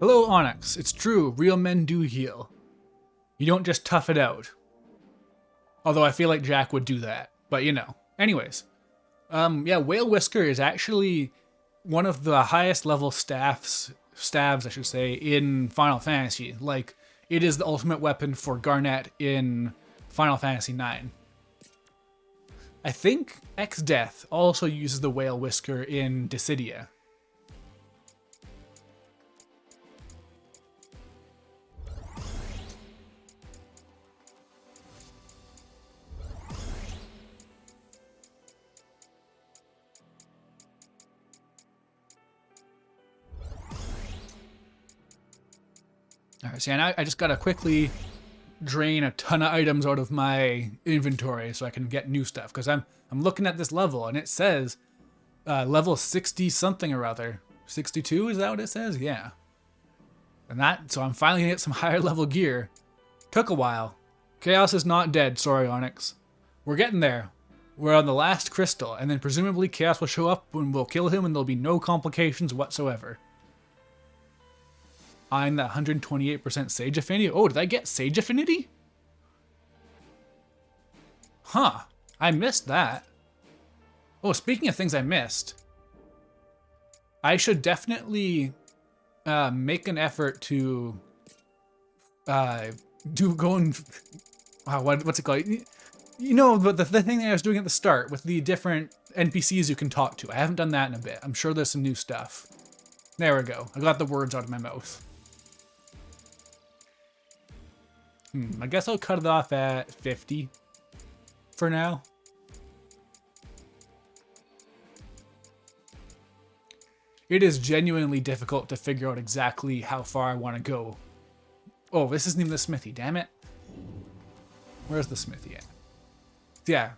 Hello, Onyx. It's true, real men do heal. You don't just tough it out. Although I feel like Jack would do that, but you know. Anyways, yeah, Whale Whisker is actually one of the highest level stabs, I should say, in Final Fantasy. Like, it is the ultimate weapon for Garnet in Final Fantasy IX. I think Exdeath also uses the Whale Whisker in Dissidia. Alright, so now I just gotta quickly drain a ton of items out of my inventory so I can get new stuff. Because I'm looking at this level and it says level 60 something or other. 62, is that what it says? Yeah. So I'm finally gonna get some higher level gear. Took a while. Chaos is not dead, sorry Onyx. We're getting there. We're on the last crystal, and then presumably Chaos will show up and we'll kill him and there'll be no complications whatsoever. I'm that 128% Sage Affinity. Oh, did I get Sage Affinity? Huh. I missed that. Oh, speaking of things I missed, I should definitely make an effort to go and... Wow, what's it called? You know, the thing I was doing at the start with the different NPCs you can talk to. I haven't done that in a bit. I'm sure there's some new stuff. There we go. I got the words out of my mouth. I guess I'll cut it off at 50 for now. It is genuinely difficult to figure out exactly how far I want to go. Oh, this isn't even the smithy, damn it. Where's the smithy at? Yeah.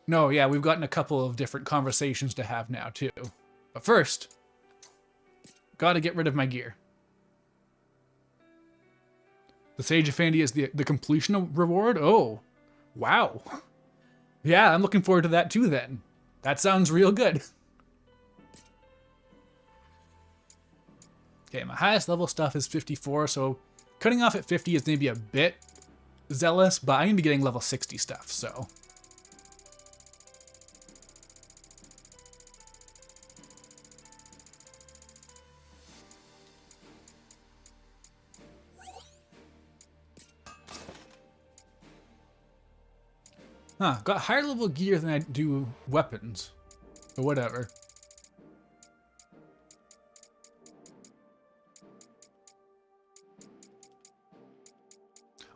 No, yeah, we've gotten a couple of different conversations to have now, too. But first, gotta get rid of my gear. The Sage Affinity is the completion reward? Oh, wow. Yeah, I'm looking forward to that too then. That sounds real good. Okay, my highest level stuff is 54, so cutting off at 50 is maybe a bit zealous, but I'm going to be getting level 60 stuff, so... Huh, got higher level gear than I do weapons. But whatever.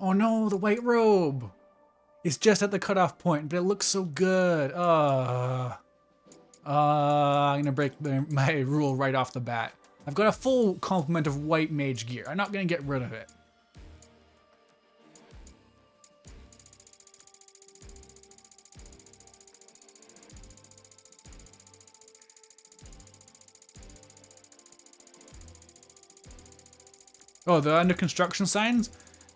Oh no, the white robe! It's just at the cutoff point, but it looks so good. I'm gonna break my rule right off the bat. I've got a full complement of white mage gear. I'm not gonna get rid of it. Oh, the under construction signs?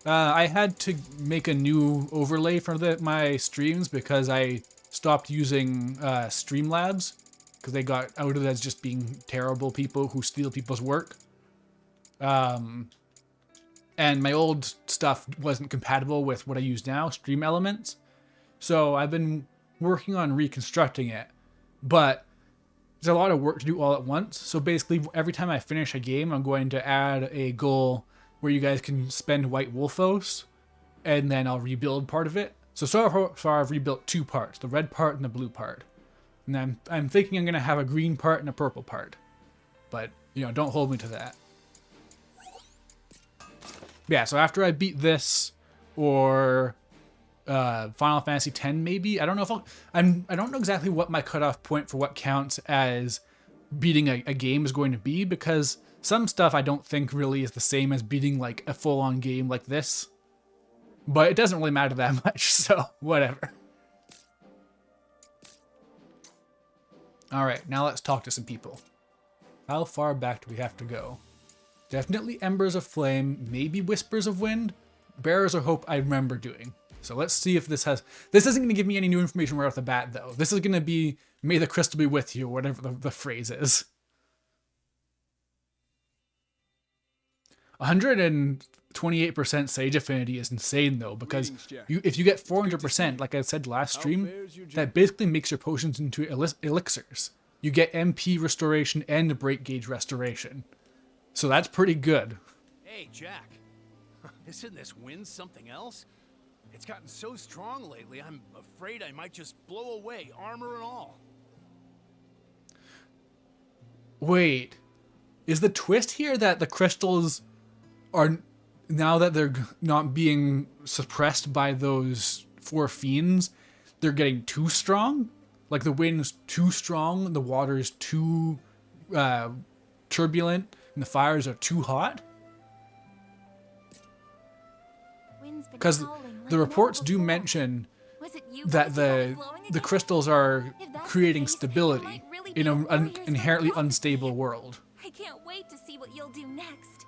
I had to make a new overlay for my streams because I stopped using Streamlabs because they got outed as just being terrible people who steal people's work. And my old stuff wasn't compatible with what I use now, Stream Elements. So I've been working on reconstructing it, but there's a lot of work to do all at once. So basically, every time I finish a game, I'm going to add a goal where you guys can spend White Wolfos, and then I'll rebuild part of it. So far I've rebuilt two parts, the red part and the blue part. And I'm thinking I'm going to have a green part and a purple part. But, you know, don't hold me to that. Yeah, so after I beat this, or Final Fantasy X maybe, I don't know if I don't know exactly what my cutoff point for what counts as beating a game is going to be, because some stuff I don't think really is the same as beating like a full-on game like this. But it doesn't really matter that much, so whatever. Alright, now let's talk to some people. How far back do we have to go? Definitely Embers of Flame, maybe Whispers of Wind. Bearers of Hope I remember doing. So let's see if this has... This isn't going to give me any new information right off the bat, though. This is going to be, may the crystal be with you, or whatever the phrase is. 128% Sage Affinity is insane though, because if you get 400%, like I said last stream, that basically makes your potions into elixirs. You get MP restoration and break gauge restoration. So that's pretty good. Hey, Jack. Isn't this wind something else? It's gotten so strong lately, I'm afraid I might just blow away, armor and all. Wait, is the twist here that the crystals are, now that they're not being suppressed by those 4 fiends, they're getting too strong? Like the wind's too strong, the water's too turbulent, and the fires are too hot? Because the reports do mention that the crystals are creating stability in an inherently unstable world. I can't wait to see what you'll do next.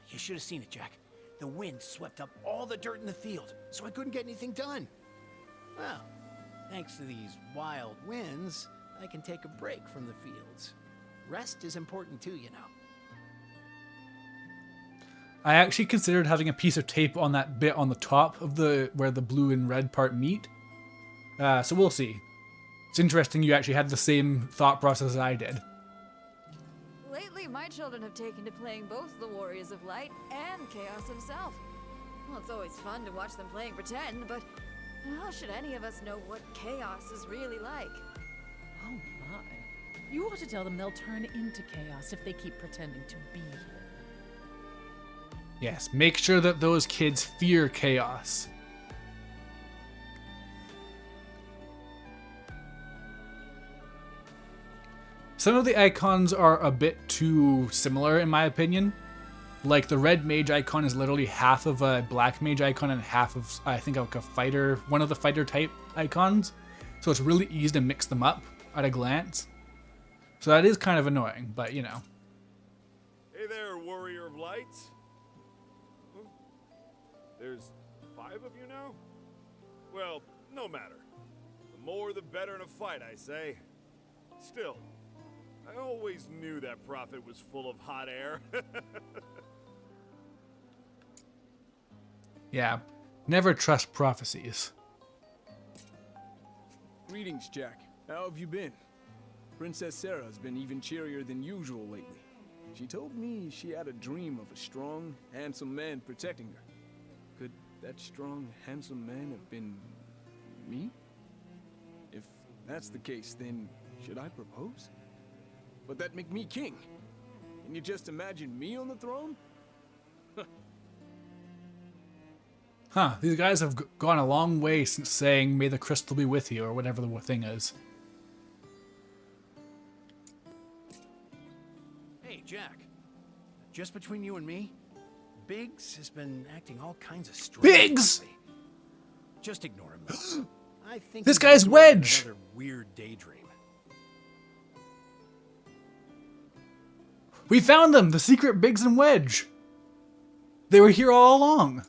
You should have seen it, Jack. The wind swept up all the dirt in the field, so I couldn't get anything done. Well, thanks to these wild winds, I can take a break from the fields. Rest is important too, you know. I actually considered having a piece of tape on that bit on the top of where the blue and red part meet. So we'll see. It's interesting you actually had the same thought process as I did. Lately, my children have taken to playing both the Warriors of Light and Chaos himself. Well, it's always fun to watch them playing pretend, but how should any of us know what Chaos is really like? Oh my. You ought to tell them they'll turn into chaos if they keep pretending to be here. Yes, make sure that those kids fear chaos. Some of the icons are a bit too similar in my opinion. Like the red mage icon is literally half of a black mage icon and half of, I think, like a fighter, one of the fighter type icons. So it's really easy to mix them up at a glance. So that is kind of annoying, but you know. Hey there, Warrior of Lights. Huh? There's 5 of you now? Well, no matter. The more the better in a fight, I say. Still, I always knew that prophet was full of hot air. Yeah, never trust prophecies. Greetings, Jack. How have you been? Princess Sarah's been even cheerier than usual lately. She told me she had a dream of a strong, handsome man protecting her. Could that strong, handsome man have been me? If that's the case, then should I propose? But that'd make me king. Can you just imagine me on the throne? Huh, these guys have gone a long way since saying, "May the crystal be with you," or whatever the thing is. Hey, Jack. Just between you and me, Biggs has been acting all kinds of strange. Biggs! lately. Just ignore him, though. I think This he's guy's absorbed in Wedge! another weird daydream. We found them! The secret Biggs and Wedge! They were here all along!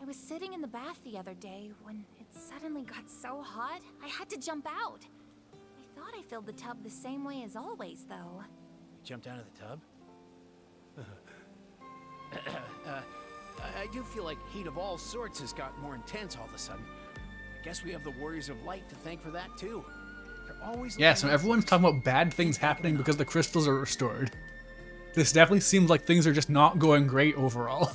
I was sitting in the bath the other day when it suddenly got so hot, I had to jump out. I thought I filled the tub the same way as always, though. You jumped out of the tub? I do feel like heat of all sorts has got more intense all of a sudden. I guess we have the Warriors of Light to thank for that, too. They're always Yeah, looking so out everyone's for talking us. about bad things happening because the crystals are restored. This definitely seems like things are just not going great overall.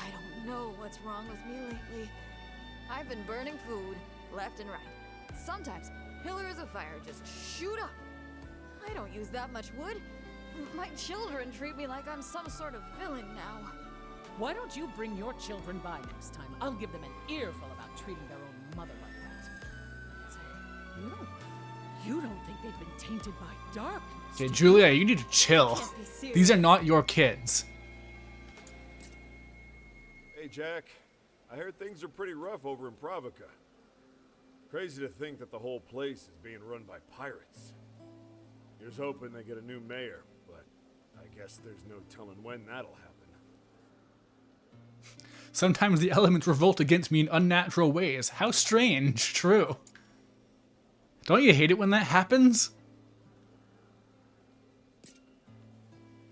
I don't know what's wrong with me lately. I've been burning food left and right. Sometimes pillars of fire just shoot up. I don't use that much wood. My children treat me like I'm some sort of villain now. Why don't you bring your children by next time? I'll give them an earful about treating their own mother like that. Say, you don't think they've been tainted by darkness? Okay, Julia, you need to chill. Can't be serious. These are not your kids. Hey, Jack. I heard things are pretty rough over in Pravica. Crazy to think that the whole place is being run by pirates. Here's hoping they get a new mayor, but I guess there's no telling when that'll happen. Sometimes the elements revolt against me in unnatural ways. How strange. True. Don't you hate it when that happens?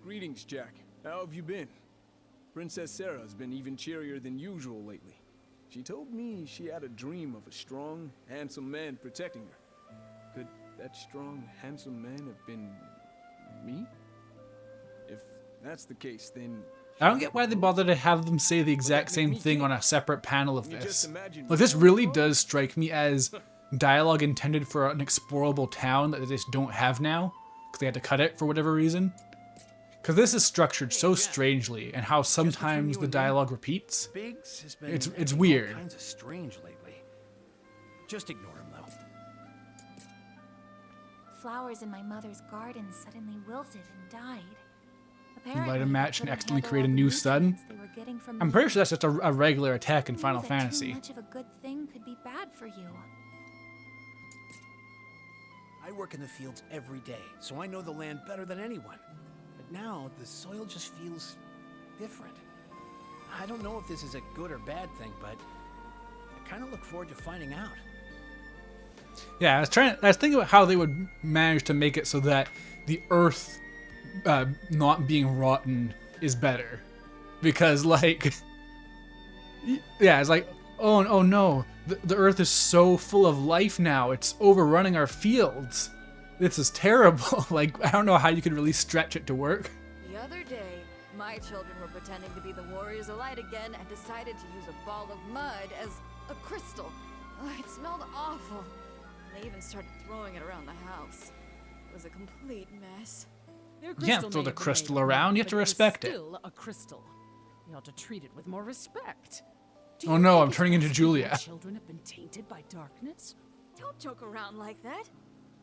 Greetings, Jack. How have you been? Princess Sarah's been even cheerier than usual lately. She told me she had a dream of a strong, handsome man protecting her. Could that strong, handsome man have been me? If that's the case, then I don't get why they bother to have them say the exact same thing on a separate panel of You this. just imagine Like, this really does strike me as dialogue intended for an explorable town that they just don't have now, because they had to cut it for whatever reason. Because this is structured so strangely, and how sometimes the dialogue repeats. Biggs has been It's acting weird. all kinds of strange lately. Just ignore him, though. Flowers in my mother's garden suddenly wilted and died. Light a match and they couldn't accidentally handle create a all the new sun? nutrients they were getting from I'm the pretty sure earth. that's just a regular attack in I knew Final that Fantasy. Too much of a good thing could be bad for you. I work in the fields every day, so I know the land better than anyone. But now, the soil just feels different. I don't know if this is a good or bad thing, but I kind of look forward to finding out. Yeah, I was thinking about how they would manage to make it so that the earth not being rotten is better. Because, like, yeah, it's like, oh no, the earth is so full of life now, it's overrunning our fields. This is terrible. Like, I don't know how you could really stretch it to work. The other day, my children were pretending to be the Warriors of Light again and decided to use a ball of mud as a crystal. Oh, it smelled awful. They even started throwing it around the house. It was a complete mess. Their You can't crystal throw may the have been crystal made of around, mud, you have to but it was respect it. Still a crystal. You ought to treat it with more respect. Do Oh you no, think I'm it's turning into possible your Julia. Children have been tainted by darkness. Don't joke around like that.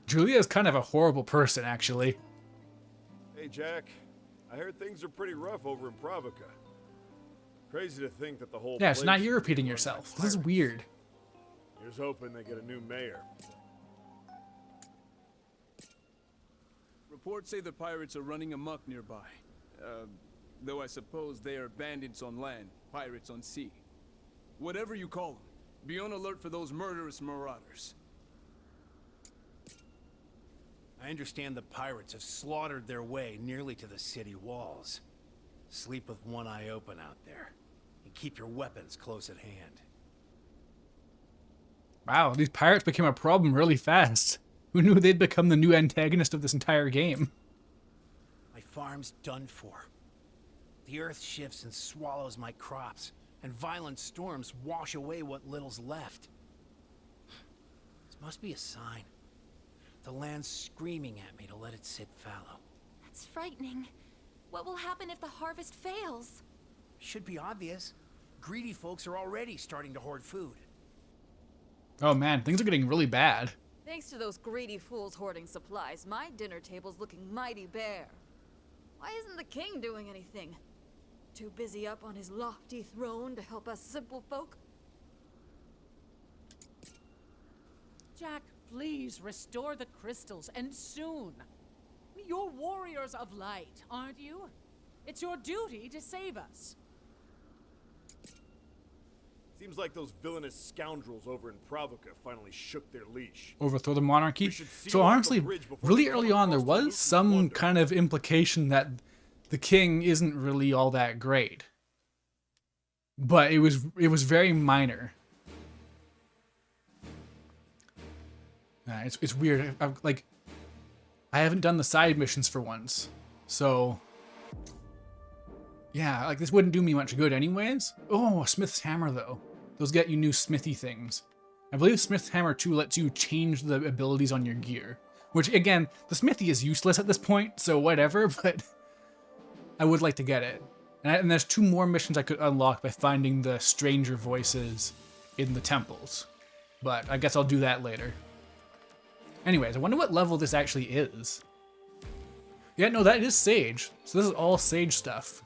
Julia is kind of a horrible person, actually. Hey, Jack. I heard things are pretty rough over in Pravica. Crazy to think that the whole Yeah, so now place you're is repeating run by yourself. This is pirates. weird. Here's hoping they get a new mayor. Reports say the pirates are running amok nearby. Though I suppose they are bandits on land, pirates on sea. Whatever you call them, be on alert for those murderous marauders. I understand the pirates have slaughtered their way nearly to the city walls. Sleep with one eye open out there, and keep your weapons close at hand. Wow, these pirates became a problem really fast. Who knew they'd become the new antagonist of this entire game? My farm's done for. The earth shifts and swallows my crops, and violent storms wash away what little's left. This must be a sign. The land's screaming at me to let it sit fallow. That's frightening. What will happen if the harvest fails? Should be obvious. Greedy folks are already starting to hoard food. Oh man, things are getting really bad. Thanks to those greedy fools hoarding supplies, my dinner table's looking mighty bare. Why isn't the king doing anything? Too busy up on his lofty throne to help us simple folk? Jack, please restore the crystals, and soon. You're warriors of light, aren't you? It's your duty to save us. Seems like those villainous scoundrels over in Pravica finally shook their leash. Overthrow the monarchy. We should seal So off the honestly, bridge before really they come early on there across the was loot some and plunder. kind of implication that the king isn't really all that great. But it was very minor. It's weird. I haven't done the side missions for once. So yeah, like this wouldn't do me much good anyways. Oh, a Smith's Hammer though. Those get you new smithy things. I believe Smith's Hammer 2 lets you change the abilities on your gear. Which, again, the smithy is useless at this point, so whatever, but I would like to get it. And there's 2 more missions I could unlock by finding the stranger voices in the temples. But I guess I'll do that later. Anyways, I wonder what level this actually is. Yeah, no, that is Sage. So this is all Sage stuff.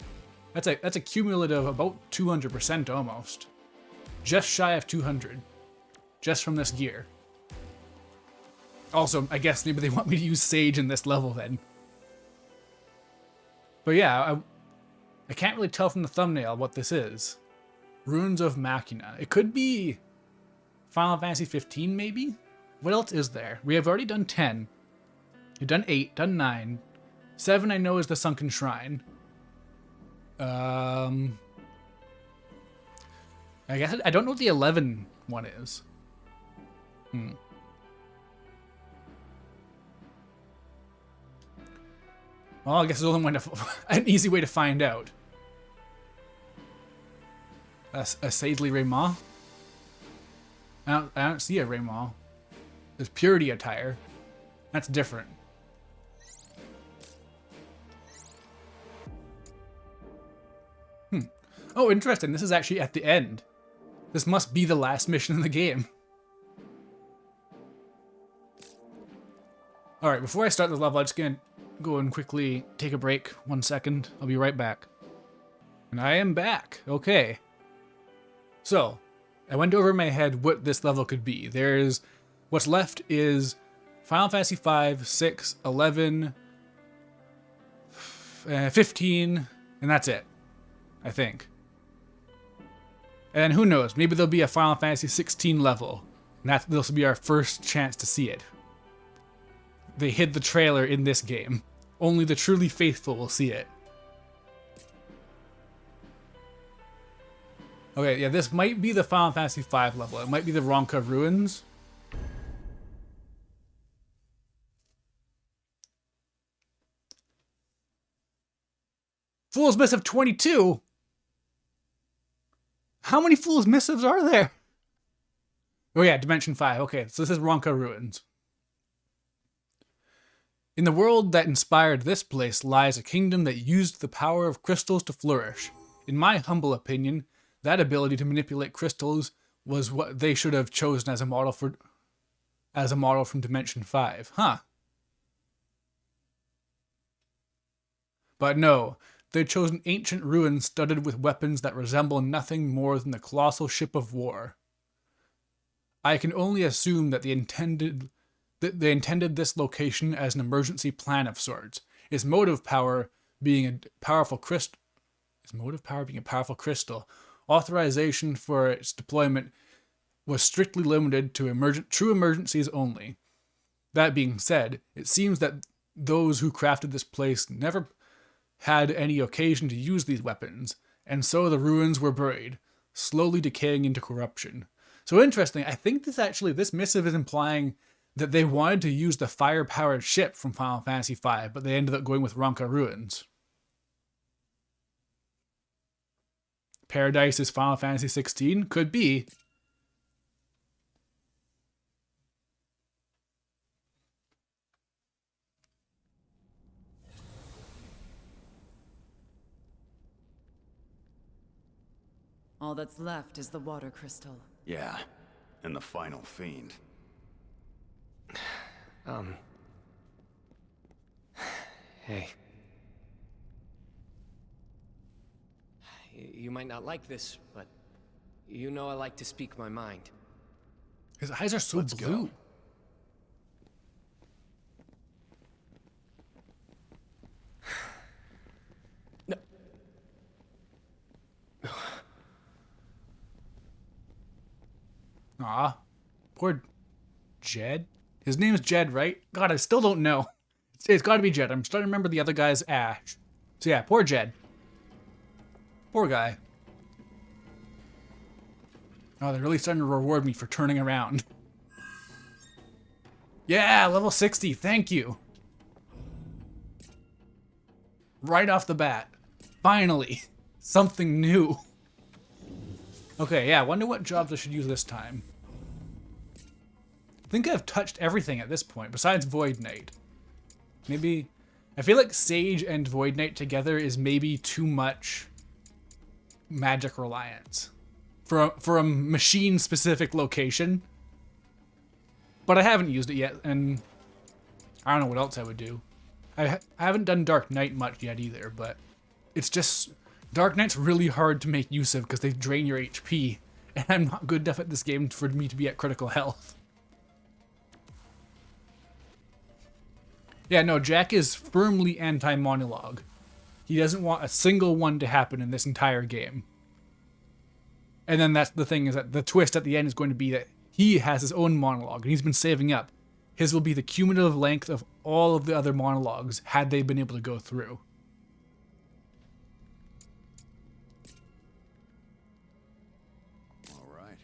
That's a cumulative about 200% almost. Just shy of 200. Just from this gear. Also, I guess maybe they want me to use Sage in this level then. But yeah, I can't really tell from the thumbnail what this is. Ruins of Machina. It could be Final Fantasy 15 maybe? What else is there? We have already done 10. We've done 8, done 9. 7 I know is the Sunken Shrine. I guess I don't know what the 11 one is. Well, I guess there's only an easy way to find out. A Sadely Raymond? I don't see a Raymond. There's Purity attire. That's different. Oh, interesting. This is actually at the end. This must be the last mission in the game. Alright, before I start this level, I'm just gonna go and quickly take a break. 1 second. I'll be right back. And I am back. Okay. So, I went over in my head what this level could be. There's... What's left is Final Fantasy V, 6, 11, 15, and that's it. I think. And who knows, maybe there'll be a Final Fantasy 16 level. And this will be our first chance to see it. They hid the trailer in this game. Only the truly faithful will see it. Okay, yeah, this might be the Final Fantasy V level. It might be the Ronka Ruins. Fool's Missive 22? How many Fool's Missives are there? Oh yeah, Dimension 5. Okay, so this is Ronka Ruins. In the world that inspired this place lies a kingdom that used the power of crystals to flourish. In my humble opinion, that ability to manipulate crystals was what they should have chosen as a model from Dimension 5. Huh. But no, they chose an ancient ruin studded with weapons that resemble nothing more than the colossal ship of war. I can only assume that they intended this location as an emergency plan of sorts. Its motive power being a powerful crystal. Authorization for its deployment was strictly limited to true emergencies only. That being said, it seems that those who crafted this place never had any occasion to use these weapons, and so the ruins were buried, slowly decaying into corruption. So interesting, I think this missive is implying that they wanted to use the fire-powered ship from Final Fantasy V, but they ended up going with Ronka Ruins. Paradise is Final Fantasy 16? Could be. All that's left is the water crystal. Yeah, and the final fiend. Hey. You might not like this, but you know I like to speak my mind. His eyes are so blue. No. Aw. Poor Jed. His name's Jed, right? God, I still don't know. It's gotta be Jed. I'm starting to remember the other guy's Ash. So yeah, poor Jed. Poor guy. Oh, they're really starting to reward me for turning around. Yeah, level 60. Thank you. Right off the bat. Finally. Something new. Okay, yeah, I wonder what jobs I should use this time. I think I've touched everything at this point, besides Void Knight. Maybe... I feel like Sage and Void Knight together is maybe too much magic reliance for a machine-specific location. But I haven't used it yet, and I don't know what else I would do. I haven't done Dark Knight much yet either, but it's just... Dark Knight's really hard to make use of because they drain your HP, and I'm not good enough at this game for me to be at critical health. Yeah, no, Jack is firmly anti-monologue. He doesn't want a single one to happen in this entire game. And then that's the thing, is that the twist at the end is going to be that he has his own monologue, and he's been saving up. His will be the cumulative length of all of the other monologues had they been able to go through. All right.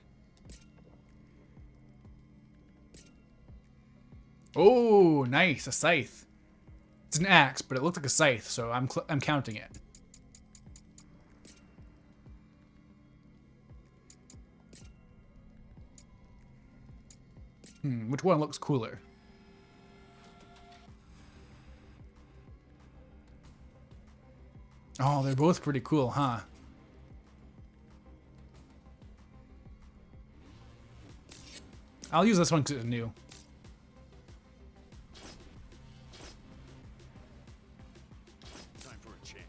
Oh, nice, a scythe. It's an axe, but it looked like a scythe, so I'm counting it. Which one looks cooler? Oh, they're both pretty cool, huh? I'll use this one because it's new. Time for a change.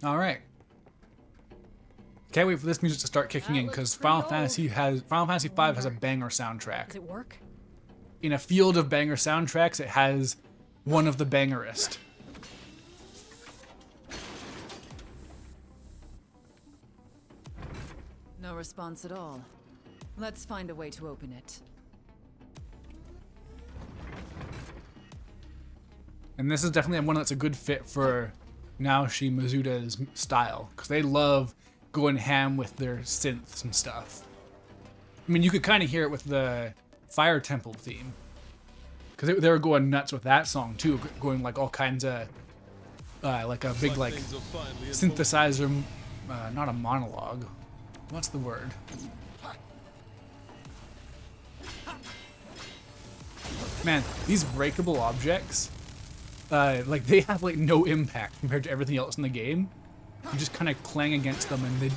All right. Can't wait for this music to start kicking in because Final Fantasy V has a banger soundtrack. Does it work? In a field of banger soundtracks, it has one of the bangerest. No response at all. Let's find a way to open it. And this is definitely one that's a good fit for Naoshi Mizuda's style, because they love going ham with their synths and stuff. I mean, you could kind of hear it with the Fire Temple theme, because they were going nuts with that song too, going like all kinds of, like a big like synthesizer, not a monologue. What's the word? Man, these breakable objects, like they have like no impact compared to everything else in the game. You just kind of clang against them, and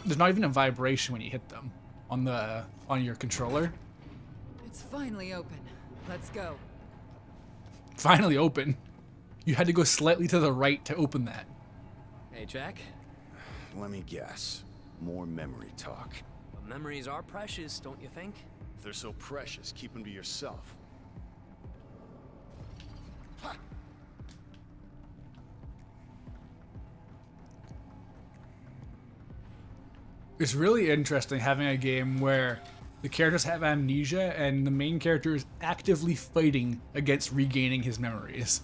there's not even a vibration when you hit them on your controller. It's finally open. Let's go. Finally open. You had to go slightly to the right to open that. Hey, Jack. Let me guess. More memory talk. But memories are precious, don't you think? If they're so precious, keep them to yourself. It's really interesting having a game where the characters have amnesia and the main character is actively fighting against regaining his memories.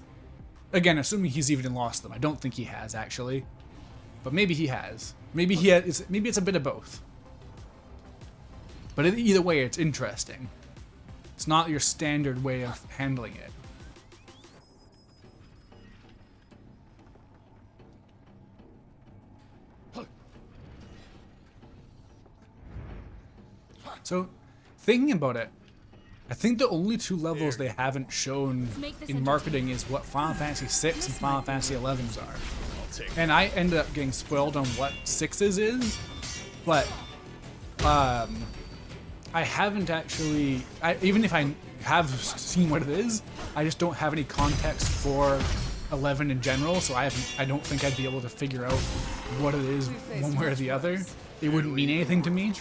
Again, assuming he's even lost them. I don't think he has, actually. But maybe he has. Maybe maybe it's a bit of both. But either way, it's interesting. It's not your standard way of handling it. So, thinking about it, I think the only two levels they haven't shown in marketing is what Final Fantasy VI and Final Fantasy XI's are. And I ended up getting spoiled on what 6's is, but I haven't actually, even if I have seen what it is, I just don't have any context for 11 in general, so I don't think I'd be able to figure out what it is one way or the other. It wouldn't mean anything to me.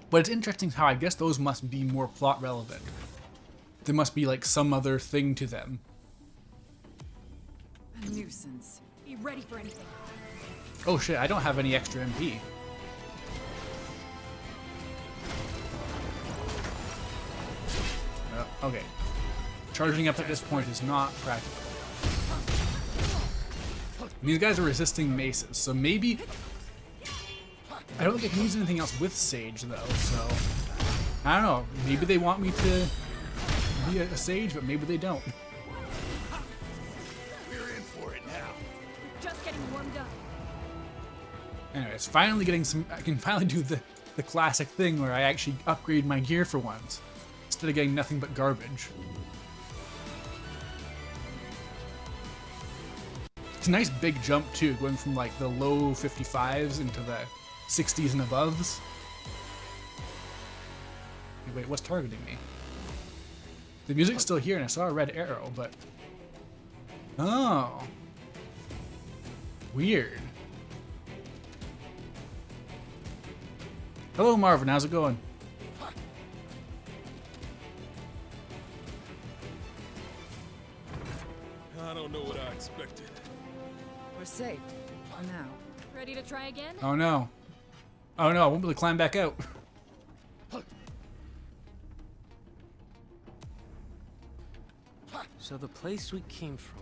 But it's interesting how I guess those must be more plot relevant. There must be like some other thing to them. A nuisance. Be ready for anything. Oh shit, I don't have any extra MP. Okay. Charging up at this point is not practical. And these guys are resisting maces, so maybe... I don't think I can use anything else with Sage, though, so... I don't know. Maybe they want me to be a Sage, but maybe they don't. We're in for it now. Just getting warmed up. Anyways, finally getting some... I can finally do the classic thing where I actually upgrade my gear for once, instead of getting nothing but garbage. It's a nice big jump, too, going from, like, the low 55s into the 60s and aboves. Wait, what's targeting me? The music's still here, and I saw a red arrow, but... Oh. Weird. Hello, Marvin. How's it going? I don't know what I expected. We're safe. For now. Ready to try again? Oh no. Oh no, I won't be able to climb back out. So the place we came from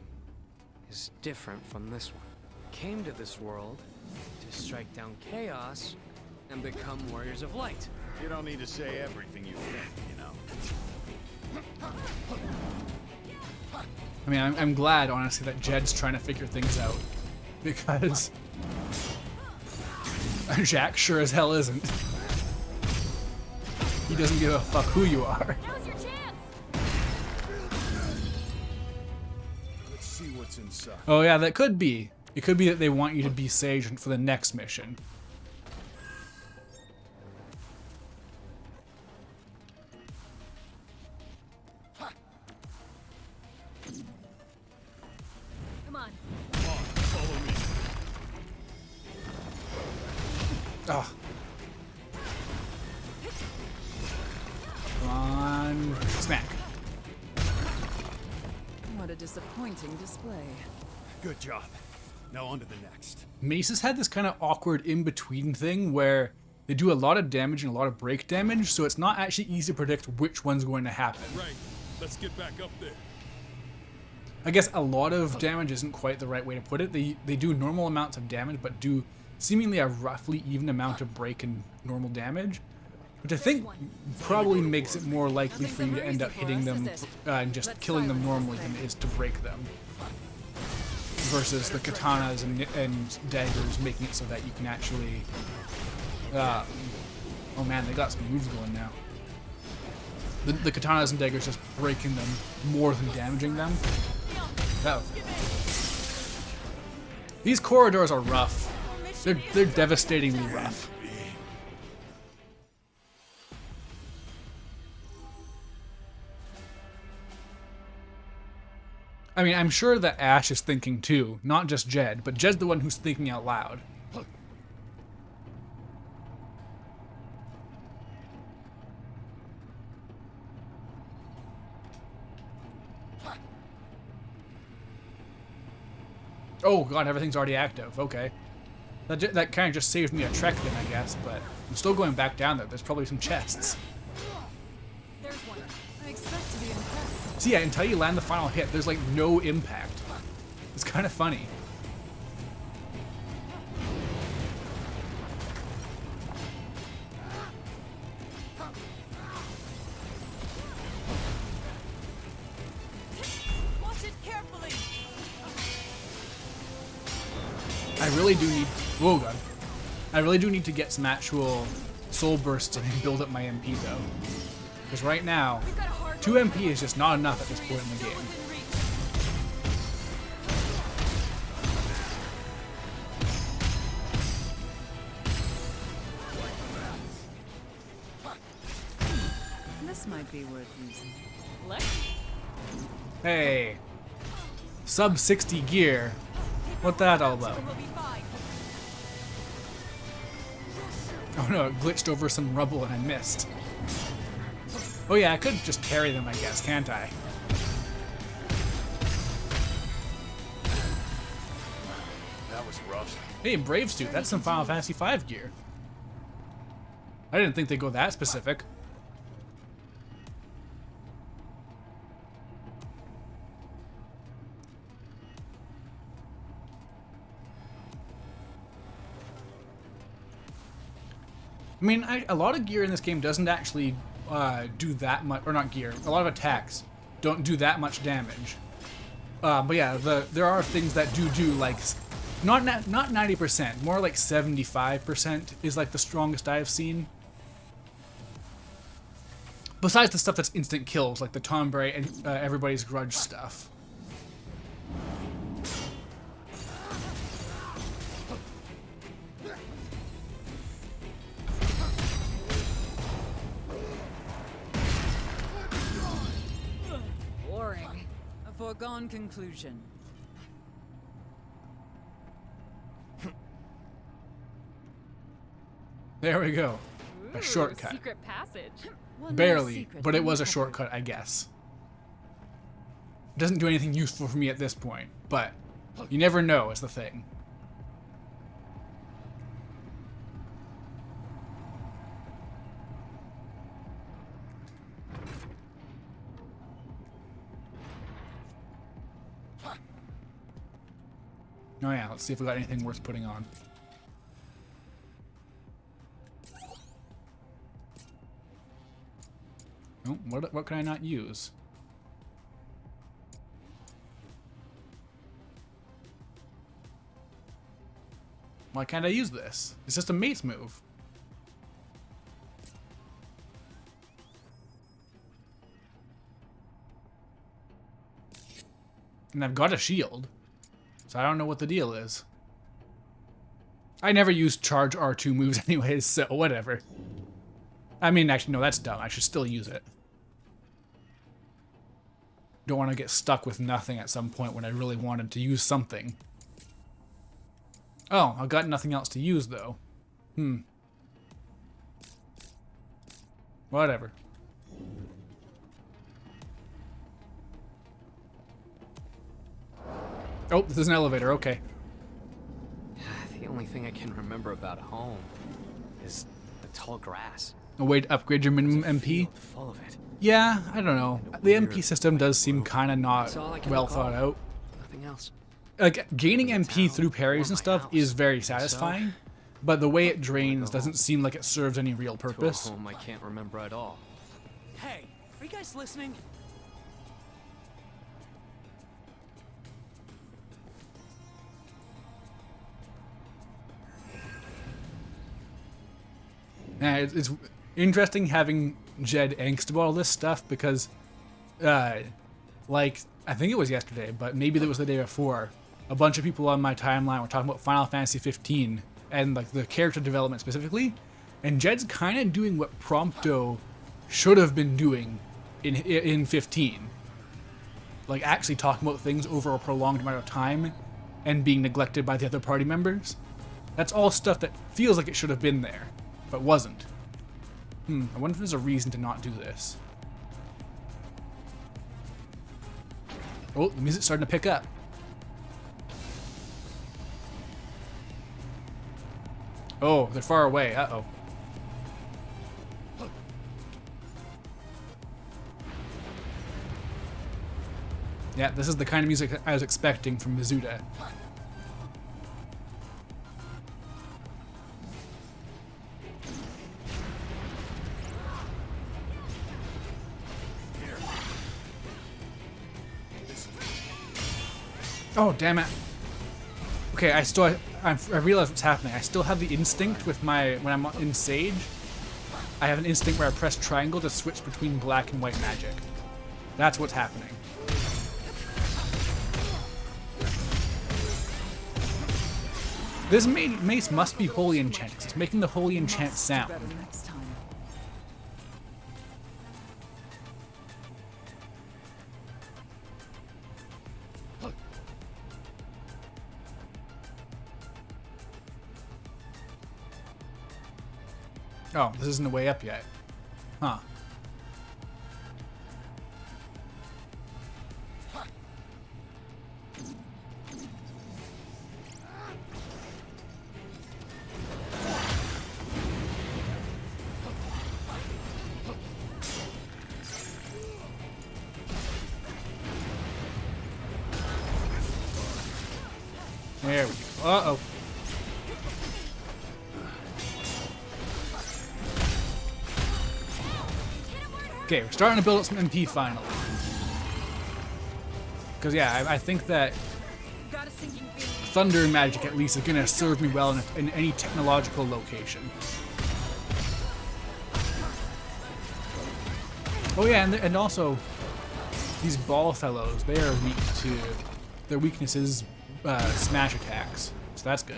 is different from this one. Came to this world to strike down chaos and become warriors of light. You don't need to say everything you think, you know. I mean, I'm glad, honestly, that Jed's trying to figure things out. Because Jack sure as hell isn't. He doesn't give a fuck who you are. Now's your chance! Let's see what's inside. Oh yeah, that could be. It could be that they want you to be Sage for the next mission. Come on. Follow me. Oh. Come on. Smack. What a disappointing display. Good job. Now on to the next. Mace's had this kind of awkward in-between thing where they do a lot of damage and a lot of break damage, so it's not actually easy to predict which one's going to happen. Right. Let's get back up there. I guess a lot of damage isn't quite the right way to put it. They do normal amounts of damage, but do seemingly a roughly even amount of break and normal damage, which I think probably makes it more likely for you to end up hitting them and just killing them normally than it is to break them. Versus the katanas and daggers making it so that you can actually... oh man, they got some moves going now. The katanas and daggers just breaking them more than damaging them. Oh. These corridors are rough. They're devastatingly rough. I mean, I'm sure that Ash is thinking too, not just Jed, but Jed's the one who's thinking out loud. Oh god, everything's already active. Okay. That kind of just saved me a trek then, I guess, but I'm still going back down there. There's probably some chests. There's one. I expect to be impressed. See, yeah, until you land the final hit, there's like no impact. It's kind of funny. Watch it carefully. I really do need... Whoa, god. I really do need to get some actual soul bursts in and build up my MP, though. Because right now, 2 MP is just not enough at this point in the game. This might be worth using. Hey. Sub 60 gear. What that all about? Oh no, it glitched over some rubble and I missed. Oh yeah, I could just parry them, I guess, can't I? That was rough. Hey, Brave Suit, that's some Final Fantasy V gear. I didn't think they'd go that specific. I mean, a lot of gear in this game doesn't actually do that much, or not gear, a lot of attacks don't do that much damage. But yeah, there are things that do like, not 90%, more like 75% is like the strongest I've seen. Besides the stuff that's instant kills, like the Tombre and Everybody's Grudge stuff. Boring. A foregone conclusion. There we go. A shortcut. Secret passage. One more Barely, secret but it from was a the shortcut, I guess. It doesn't do anything useful for me at this point, but you never know is the thing. Oh yeah, let's see if we got anything worth putting on. Oh, what can I not use? Why can't I use this? It's just a mace move. And I've got a shield. So I don't know what the deal is. I never use charge R2 moves anyways, so whatever. I mean, actually, no, that's dumb. I should still use it. Don't want to get stuck with nothing at some point when I really wanted to use something. Oh, I've got nothing else to use, though. Whatever. Oh, this is an elevator, okay. The only thing I can remember about home is the tall grass. A way to upgrade your minimum MP? Full of it. Yeah, I don't know. The MP system does seem kind of not well thought out. Nothing else. Like, gaining MP through parries and stuff is very satisfying, but the way it drains doesn't seem like it serves any real purpose. To a home I can't remember at all. Hey, are you guys listening? Yeah, it's interesting having Jed angst about all this stuff because, like, I think it was yesterday, but maybe it was the day before, a bunch of people on my timeline were talking about Final Fantasy 15 and, like, the character development specifically, and Jed's kind of doing what Prompto should have been doing in 15. Like, actually talking about things over a prolonged amount of time and being neglected by the other party members. That's all stuff that feels like it should have been there, but wasn't. I wonder if there's a reason to not do this. Oh, the music's starting to pick up. Oh, they're far away. Uh-oh. Yeah, this is the kind of music I was expecting from Mizuta. Oh, damn it. Okay, I realize what's happening. I still have the instinct with when I'm in Sage. I have an instinct where I press triangle to switch between black and white magic. That's what's happening. This mace must be Holy Enchant. It's making the Holy Enchant sound. Oh, this isn't the way up yet. Huh. There we go. Uh-oh. Okay, we're starting to build up some MP finally. Because, yeah, I think that thunder magic, at least, is going to serve me well in any technological location. Oh, yeah, and also, these ball fellows, they are weak to... Their weakness is smash attacks, so that's good.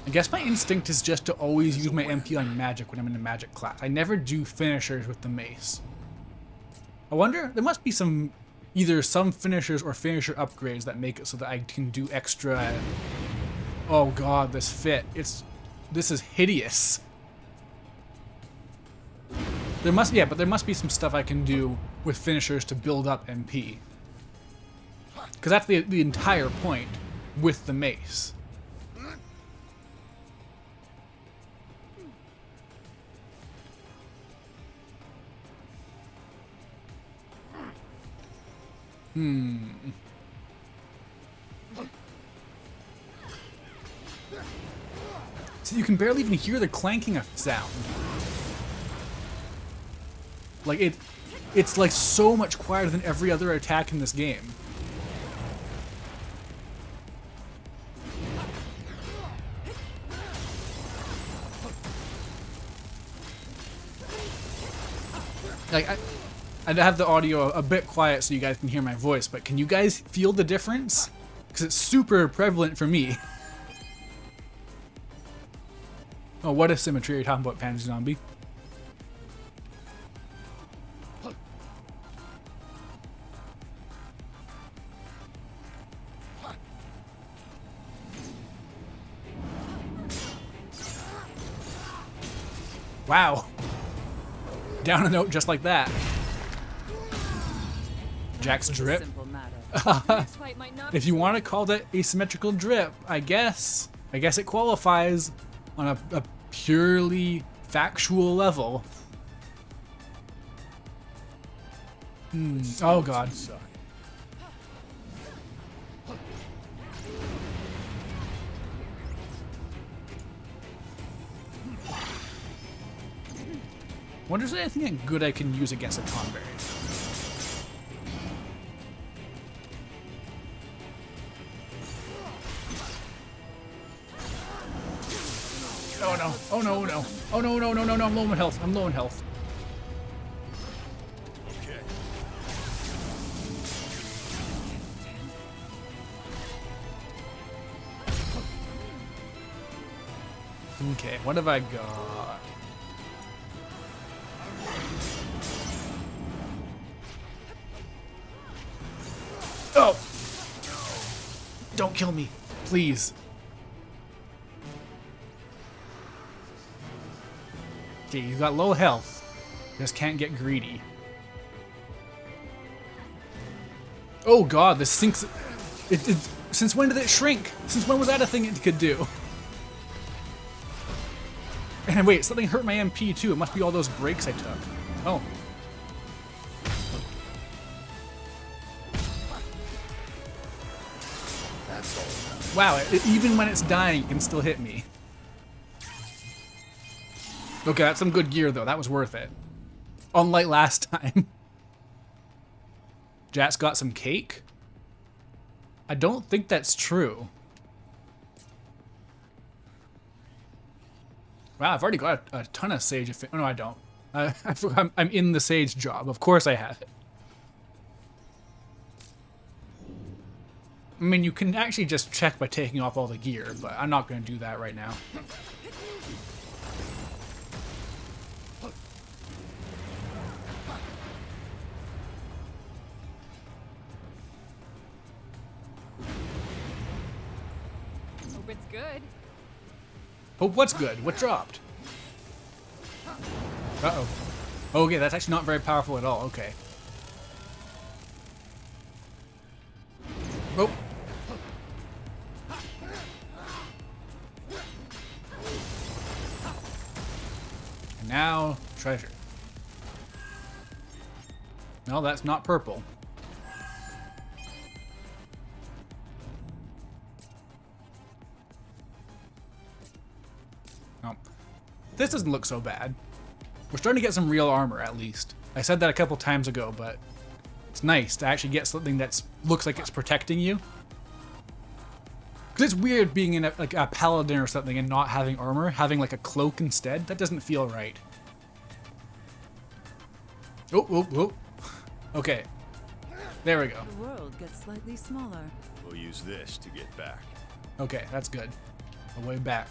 I guess my instinct is just to always use my MP on magic when I'm in a magic class. I never do finishers with the mace. I wonder, there must be some either some finishers or finisher upgrades that make it so that I can do extra. Oh god, this fit. This is hideous. There must be some stuff I can do with finishers to build up MP. Because that's the entire point with the mace. So you can barely even hear the clanking sound. Like it's like so much quieter than every other attack in this game. Like I'd have the audio a bit quiet so you guys can hear my voice, but can you guys feel the difference? Because it's super prevalent for me. Oh, what asymmetry are you talking about, Panzer Zombie? Wow. Down a note just like that. Jack's drip. If you want to call that asymmetrical drip, I guess it qualifies on a purely factual level. Oh god. Wonder if there's anything good I can use against a Tonberry. Oh no! Oh no! No! Oh no! No! No! No! No! I'm low in health. I'm low in health. Okay. What have I got? Oh! Don't kill me, please. Okay, you got low health. Just can't get greedy. Oh god, this sinks. Since when did it shrink? Since when was that a thing it could do? And wait, something hurt my MP too. It must be all those breaks I took. Oh. Wow, even when it's dying, it can still hit me. Okay, that's some good gear, though. That was worth it. Unlike last time. Jack's got some cake? I don't think that's true. Wow, I've already got a ton of sage. Oh, no, I don't. I'm in the sage job. Of course I have it. I mean, you can actually just check by taking off all the gear, but I'm not going to do that right now. Hope it's good. Hope what's good? What dropped? Uh-oh. Okay, that's actually not very powerful at all. Okay. Oh. And now, treasure. No, that's not purple. Oh. This doesn't look so bad. We're starting to get some real armor, at least. I said that a couple times ago, but it's nice to actually get something that looks like it's protecting you. Because it's weird being in like a paladin or something and not having armor, having like a cloak instead. That doesn't feel right. Oh, oh, oh. Okay. There we go. The world gets slightly smaller. We'll use this to get back. Okay, that's good. A way back.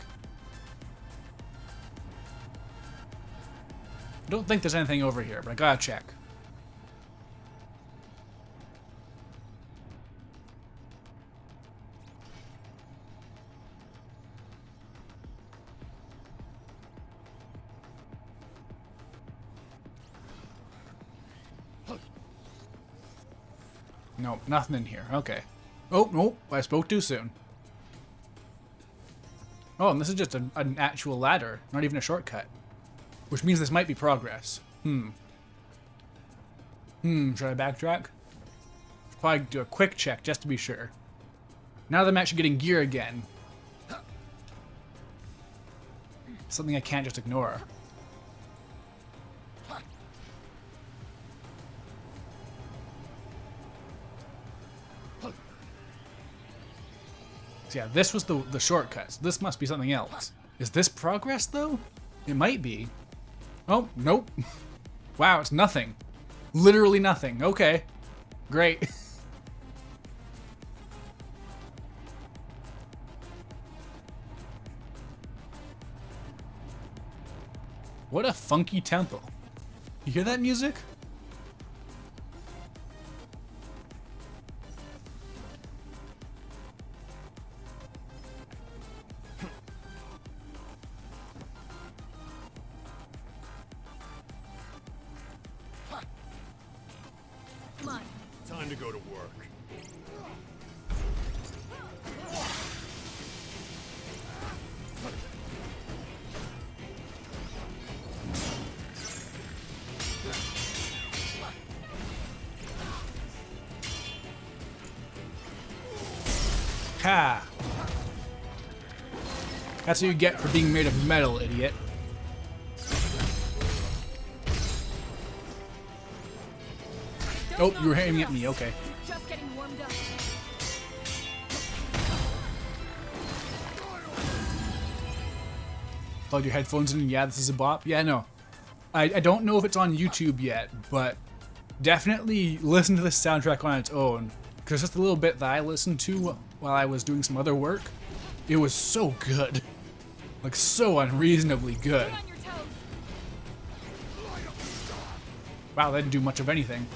I don't think there's anything over here, but I gotta check. Nope, nothing in here. Okay. Oh, nope, I spoke too soon. Oh, and this is just an actual ladder, not even a shortcut. Which means this might be progress. Should I backtrack? Should probably do a quick check just to be sure. Now that I'm actually getting gear again. Something I can't just ignore. So yeah, this was the shortcut. So this must be something else. Is this progress though? It might be. Oh, nope. Wow, it's nothing. Literally nothing. Okay. Great. What a funky temple. You hear that music? Time to go to work. Ha! That's what you get for being made of metal, idiot. Oh, you were aiming at me, okay. Just getting warmed up. Plug your headphones in, yeah, this is a bop. Yeah, no. I don't know if it's on YouTube yet, but definitely listen to this soundtrack on its own. Because just a little bit that I listened to while I was doing some other work, it was so good. Like, so unreasonably good. Wow, that didn't do much of anything.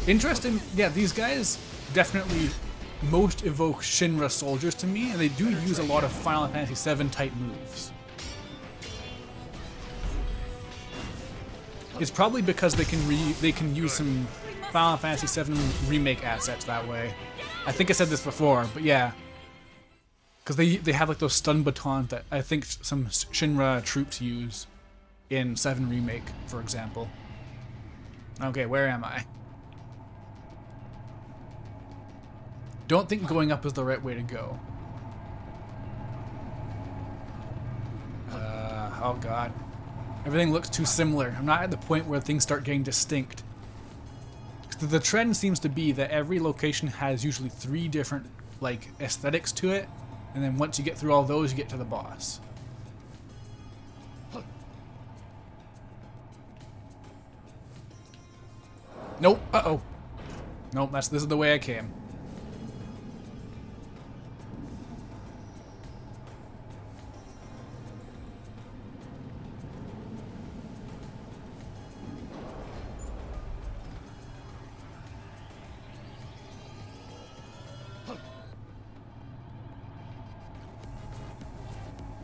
Interesting, yeah, these guys definitely most evoke Shinra soldiers to me, and they do use a lot of Final Fantasy VII type moves. It's probably because they can use some Final Fantasy VII remake assets that way. I think I said this before, but yeah. Because they have like those stun batons that I think some Shinra troops use in 7 Remake, for example. Okay, where am I? Don't think going up is the right way to go. Oh god. Everything looks too similar. I'm not at the point where things start getting distinct. The trend seems to be that every location has usually 3 different like aesthetics to it, and then once you get through all those, you get to the boss. Nope. Uh-oh. Nope, this is the way I came.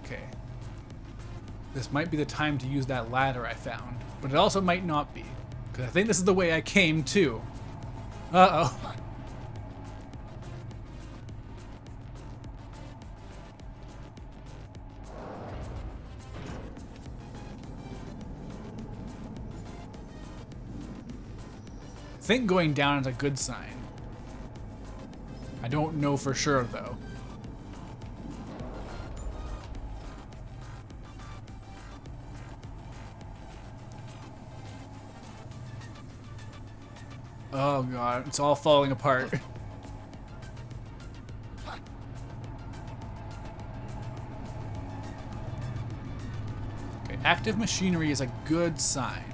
Okay. This might be the time to use that ladder I found, but it also might not be, because I think this is the way I came too. Uh-oh. I think going down is a good sign. I don't know for sure though. Oh god, it's all falling apart. Okay, active machinery is a good sign.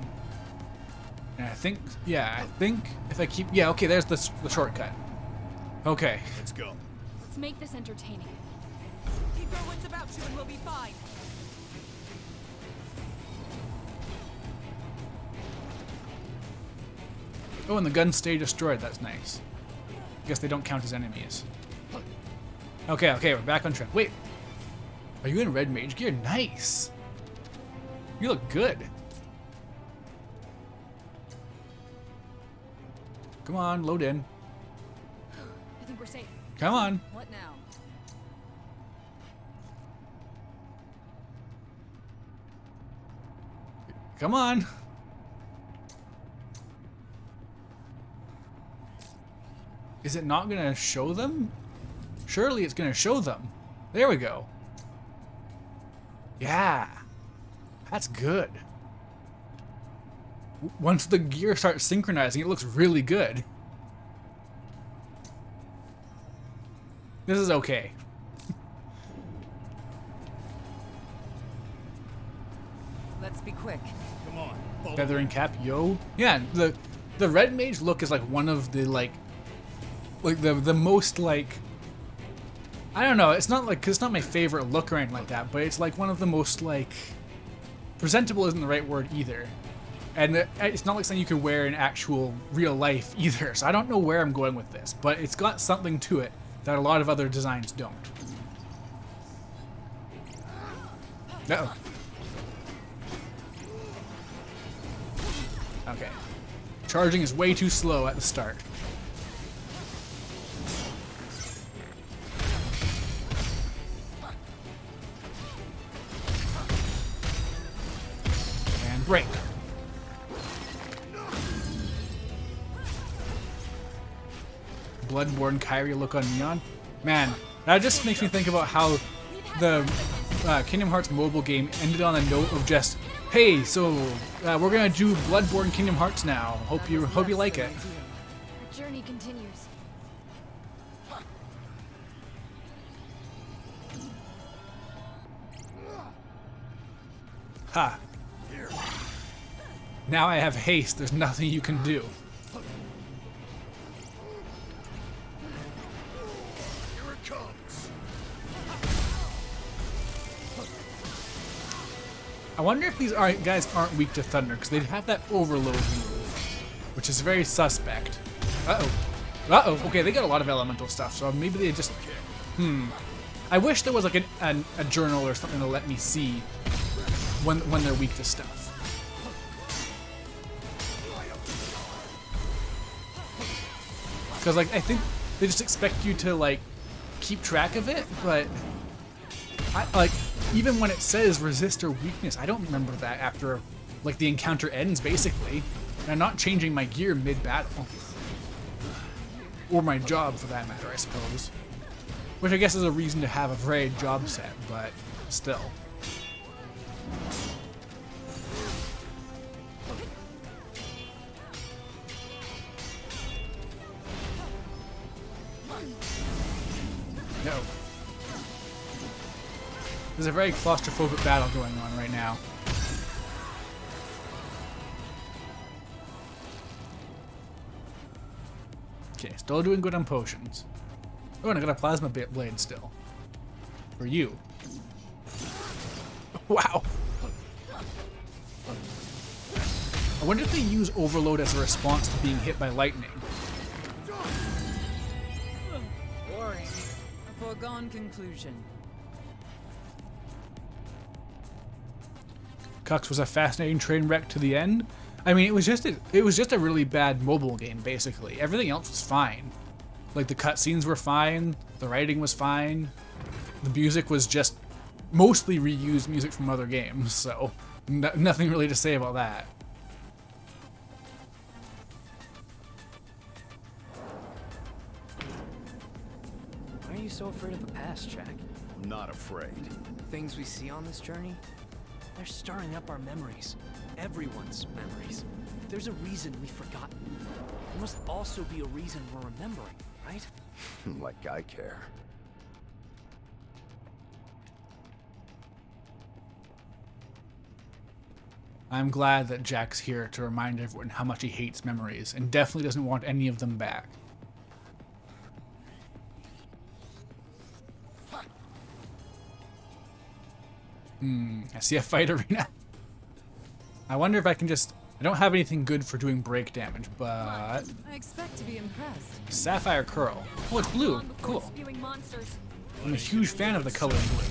And I think, yeah, I think if I keep, yeah, okay, there's the shortcut. Okay. Let's go. Let's make this entertaining. Keep your wits about you and we'll be fine. Oh, and the guns stay destroyed. That's nice. I guess they don't count as enemies. Okay, we're back on track. Wait, are you in red mage gear? Nice. You look good. Come on, load in. I think we're safe. Come on. What now? Come on. Is it not going to show them? Surely it's going to show them. There we go. Yeah. That's good. Once the gear starts synchronizing, it looks really good. This is okay. Let's be quick. Come on. Follow Feathering cap, yo. Yeah, the red mage look is like one of the like the most like, I don't know, it's not like, 'cause it's not my favorite look or anything like that, but it's like one of the most like, presentable isn't the right word either. And it's not like something you could wear in actual real life either, so I don't know where I'm going with this, but it's got something to it that a lot of other designs don't. Uh-oh. Okay. Charging is way too slow at the start. And break. Bloodborne Kyrie look on Neon. Man, that just makes me think about how the Kingdom Hearts mobile game ended on a note of just, hey, so we're gonna do Bloodborne Kingdom Hearts now. Hope you like it. Our journey continues. Ha. Now I have haste. There's nothing you can do. Here it comes. I wonder if these guys aren't weak to thunder, because they'd have that overload move, which is very suspect. Uh-oh. Uh-oh. Okay, they got a lot of elemental stuff, so maybe they just... I wish there was like a journal or something to let me see when they're weak to stuff. Because like I think they just expect you to like keep track of it, but like even when it says resist or weakness, I don't remember that after like the encounter ends basically. And I'm not changing my gear mid-battle. Or my job for that matter, I suppose. Which I guess is a reason to have a varied job set, but still. No. There's a very claustrophobic battle going on right now. Okay, still doing good on potions. Oh, and I got a plasma blade still. For you. Wow. I wonder if they use overload as a response to being hit by lightning. Boring. A foregone conclusion. Cux was a fascinating train wreck to the end. I mean, it was just a really bad mobile game, basically. Everything else was fine. Like, the cutscenes were fine, the writing was fine, the music was just mostly reused music from other games, so nothing really to say about that. Why are you so afraid of the past, Jack? I'm not afraid. Things we see on this journey, they're stirring up our memories. Everyone's memories. If there's a reason we've forgotten, there must also be a reason we're remembering, right? Like I care. I'm glad that Jack's here to remind everyone how much he hates memories, and definitely doesn't want any of them back. I see a fight arena. I wonder if I can just... I don't have anything good for doing break damage, but... I expect to be impressed. Sapphire Curl. Oh, it's blue. Cool. I'm a huge fan of the color blue.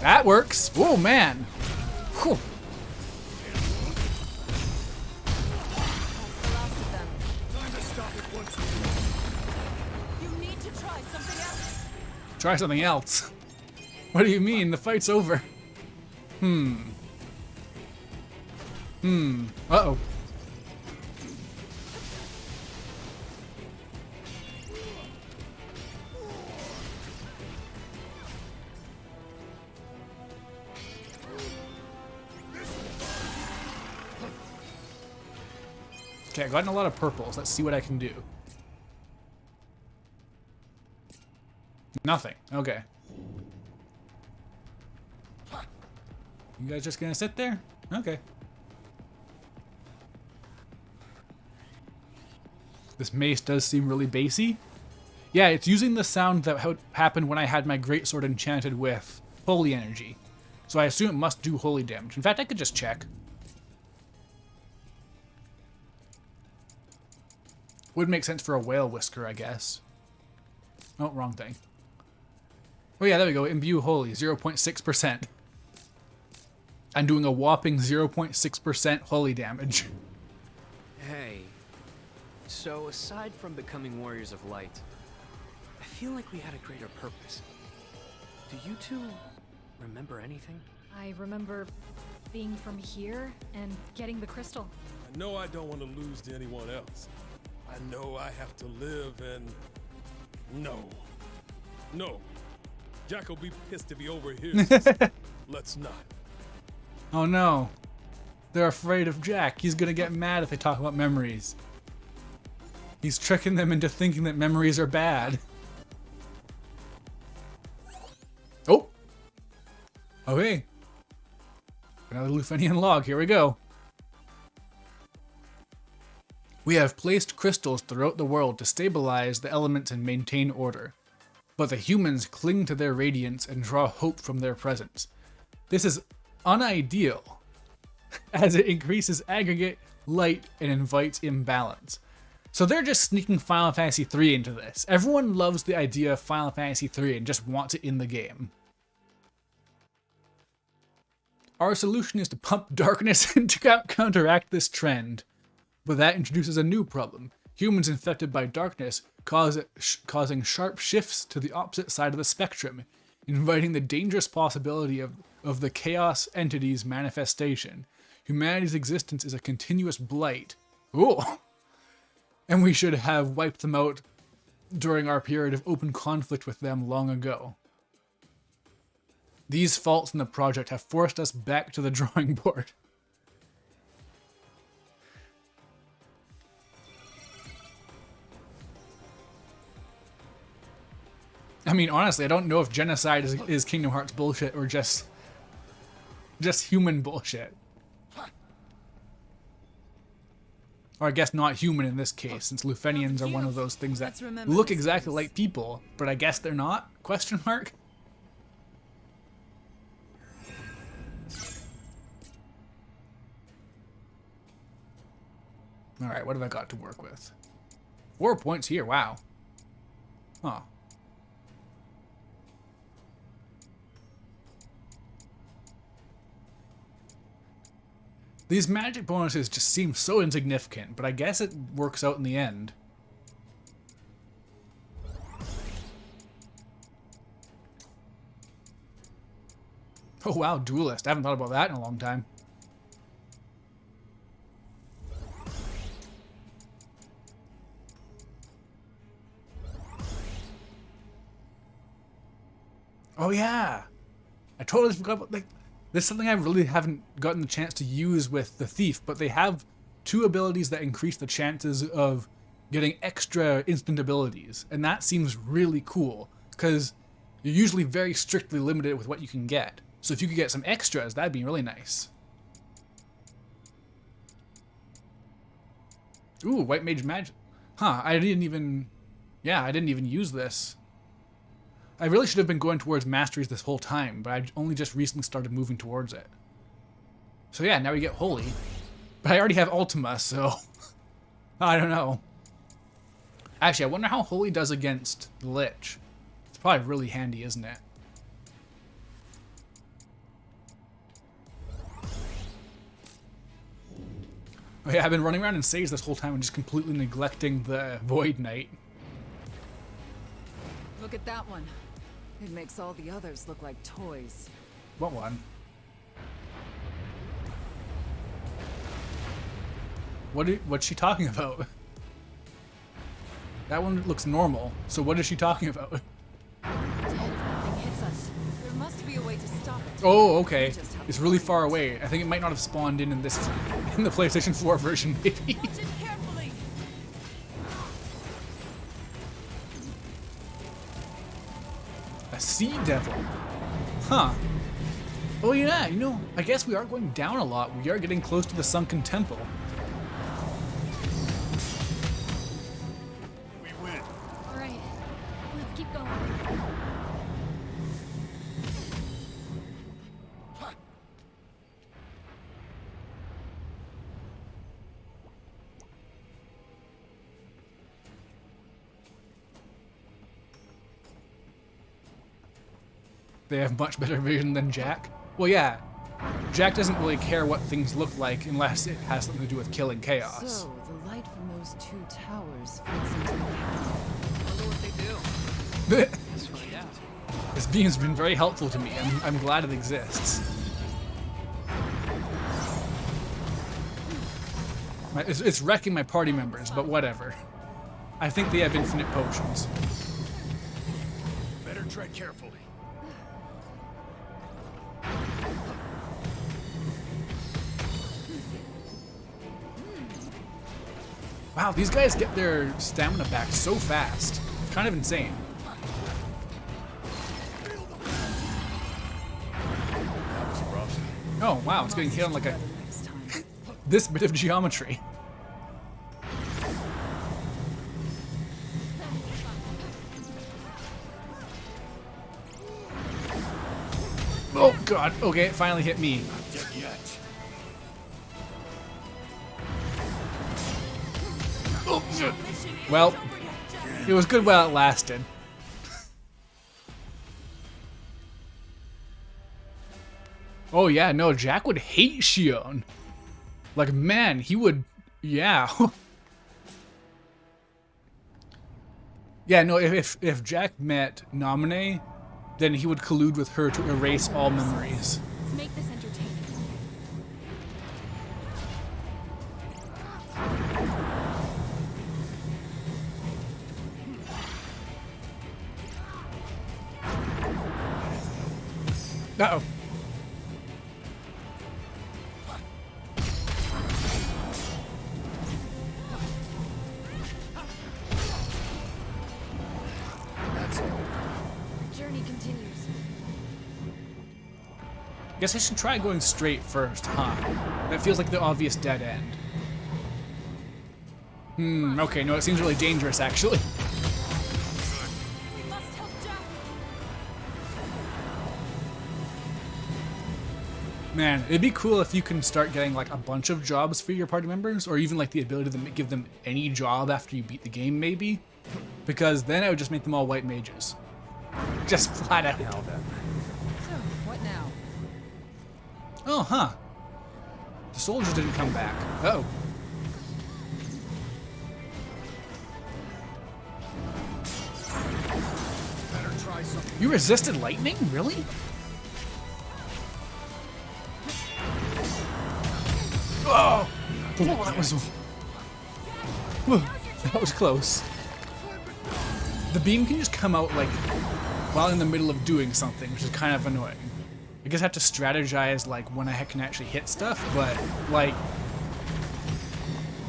That works. Oh, man. Whew. try something else. Try something else. What do you mean? The fight's over. Uh-oh. Okay, I've gotten a lot of purples. Let's see what I can do. Nothing. Okay. You guys just gonna sit there? Okay. This mace does seem really bassy. Yeah, it's using the sound that happened when I had my greatsword enchanted with holy energy. So I assume it must do holy damage. In fact, I could just check. Would make sense for a whale whisker, I guess. Oh, wrong thing. Oh yeah, there we go. Imbue holy, 0.6%. I'm doing a whopping 0.6% holy damage. Hey. So, aside from becoming warriors of light, I feel like we had a greater purpose. Do you two remember anything? I remember being from here and getting the crystal. I know I don't want to lose to anyone else. I know I have to live and... No. Jack will be pissed if he overhears this. Let's not. Oh no. They're afraid of Jack. He's gonna get mad if they talk about memories. He's tricking them into thinking that memories are bad. Oh! Okay. Another Lufenian log. Here we go. We have placed crystals throughout the world to stabilize the elements and maintain order. But the humans cling to their radiance and draw hope from their presence. This is unideal, as it increases aggregate light and invites imbalance. So they're just sneaking Final Fantasy III into this. Everyone loves the idea of Final Fantasy III and just wants it in the game. Our solution is to pump darkness and to counteract this trend. But that introduces a new problem. Humans infected by darkness causing sharp shifts to the opposite side of the spectrum, inviting the dangerous possibility of the chaos entity's manifestation. Humanity's existence is a continuous blight. Ooh! And we should have wiped them out during our period of open conflict with them long ago. These faults in the project have forced us back to the drawing board. I mean, honestly, I don't know if genocide is Kingdom Hearts bullshit or just human bullshit. Or I guess not human in this case, since Lufenians are one of those things that look exactly like people, but I guess they're not? Question mark? Alright, what have I got to work with? 4 points here, wow. Huh. These magic bonuses just seem so insignificant, but I guess it works out in the end. Oh wow, Duelist. I haven't thought about that in a long time. Oh yeah! I totally forgot about, like, this is something I really haven't gotten the chance to use with the Thief, but they have 2 abilities that increase the chances of getting extra instant abilities, and that seems really cool, because you're usually very strictly limited with what you can get. So if you could get some extras, that'd be really nice. Ooh, White Mage Magic. Huh, I didn't even use this. I really should have been going towards Masteries this whole time, but I only just recently started moving towards it. So yeah, now we get Holy. But I already have Ultima, so... I don't know. Actually, I wonder how Holy does against the Lich. It's probably really handy, isn't it? Oh yeah, I've been running around in Sage this whole time and just completely neglecting the Void Knight. Look at that one. It makes all the others look like toys. What one? What's she talking about? That one looks normal. So what is she talking about? Dead if nothing hits us. There must be a way to stop it. Oh, okay. It's really far away. I think it might not have spawned in the PlayStation 4 version, maybe. Watch it carefully. A sea devil. Huh. Oh yeah, you know, I guess we are going down a lot. We are getting close to the sunken temple. We win. All right, let's keep going. They have much better vision than Jack. Well, yeah. Jack doesn't really care what things look like unless it has something to do with killing chaos. So, the light from those two towers feeds into the cavern. Wonder what they do. Let's find out. This beam's been very helpful to me. I'm glad it exists. It's wrecking my party members, but whatever. I think they have infinite potions. Better tread carefully. Wow, these guys get their stamina back so fast. Kind of insane. That was rough. Oh, wow, it's getting hit on like a... this bit of geometry. Oh, God. Okay, it finally hit me. Not dead yet. Oh, shit. Well, it was good while it lasted. Oh yeah, no, Jack would hate Shion. Like, man, he would, yeah. Yeah, no, if Jack met Naminé, then he would collude with her to erase all memories. Let's make this entertaining. Uh-oh. Journey continues. Guess I should try going straight first, huh? That feels like the obvious dead end. Okay, no, it seems really dangerous, actually. We must help Jack. Man, it'd be cool if you can start getting like a bunch of jobs for your party members, or even like the ability to give them any job after you beat the game, maybe. Because then I would just make them all white mages. Just flat out. Now then. So, what now? Oh, huh. The soldiers didn't come back. Uh-oh. Better try something. You resisted lightning? Really? Oh! Oh, that was close. The beam can just come out like while in the middle of doing something, which is kind of annoying. I guess I have to strategize like when I can actually hit stuff, but like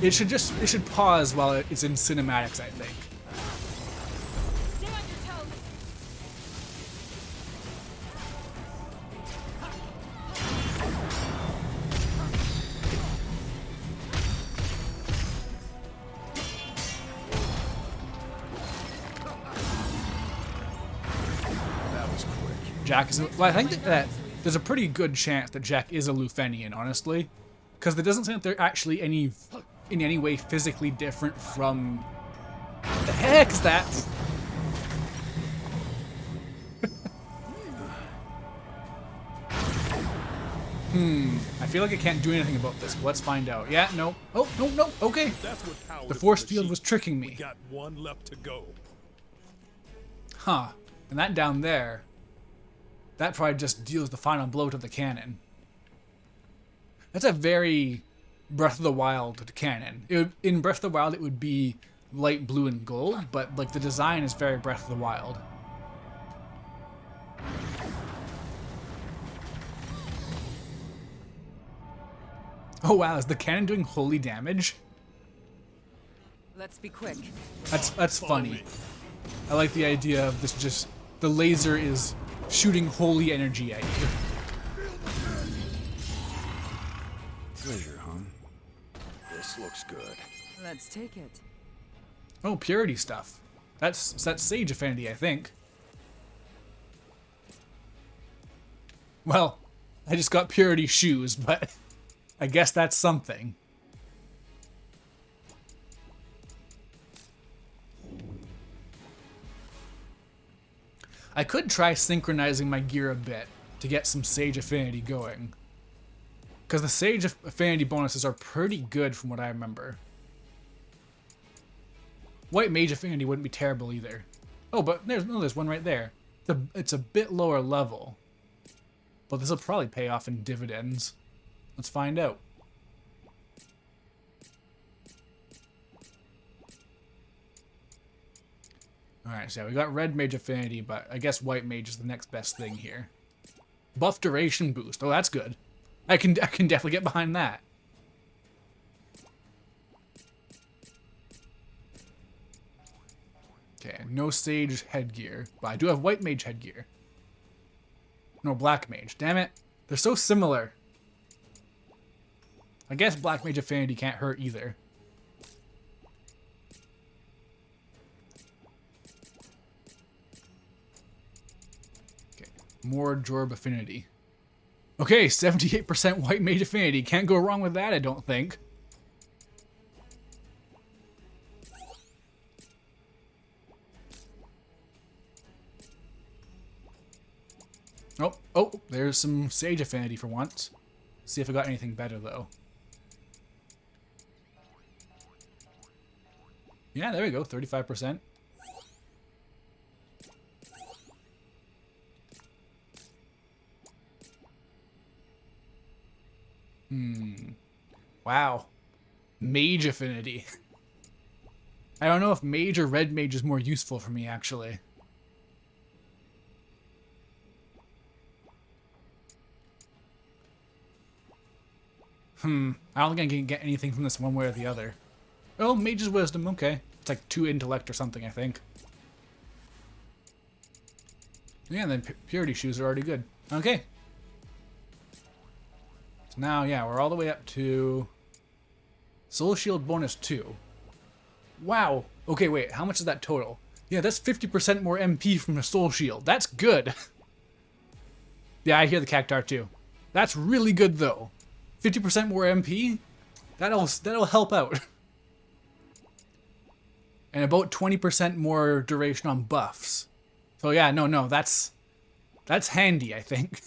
it should pause while it's in cinematics, I think. Stay on your toes. That was quick. Jack is. Well, I think that there's a pretty good chance that Jack is a Lufenian, honestly, because there doesn't seem like they're actually in any way physically different from. What the heck is that? I feel like I can't do anything about this, but let's find out. Yeah, no. Oh, no, okay. That's what powered The force the field machine. was tricking We me. got one left to go. Huh. And that down there, that probably just deals the final blow to the cannon. That's a very Breath of the Wild cannon. In Breath of the Wild, it would be light blue and gold, but like the design is very Breath of the Wild. Oh wow, is the cannon doing holy damage? Let's be quick. That's funny. I like the idea of this just, the laser is shooting holy energy at you. Treasure, huh? This looks good. Let's take it. Oh, purity stuff. That's Sage Affinity, I think. Well, I just got purity shoes, but I guess that's something. I could try synchronizing my gear a bit to get some Sage Affinity going. Because the Sage Affinity bonuses are pretty good from what I remember. White Mage Affinity wouldn't be terrible either. Oh, but there's one right there. It's a bit lower level. But this will probably pay off in dividends. Let's find out. Alright, so we got Red Mage Affinity, but I guess White Mage is the next best thing here. Buff Duration Boost. Oh, that's good. I can definitely get behind that. Okay, no Sage headgear, but I do have White Mage headgear. No, Black Mage. Damn it. They're so similar. I guess Black Mage Affinity can't hurt either. Okay, more Jorb Affinity. Okay, 78% White Mage Affinity. Can't go wrong with that, I don't think. Oh, there's some Sage Affinity for once. See if I got anything better, though. Yeah, there we go, 35%. Wow. Mage Affinity. I don't know if Mage or Red Mage is more useful for me, actually. I don't think I can get anything from this one way or the other. Oh, Mage's Wisdom, okay. It's like 2 intellect or something, I think. Yeah, and then Purity Shoes are already good. Okay. So now, yeah, we're all the way up to Soul Shield bonus 2. Wow. Okay, wait, how much is that total? Yeah, that's 50% more MP from the Soul Shield. That's good. Yeah, I hear the Cactuar too. That's really good, though. 50% more MP? That'll help out. And about 20% more duration on buffs. So yeah, no, that's handy, I think.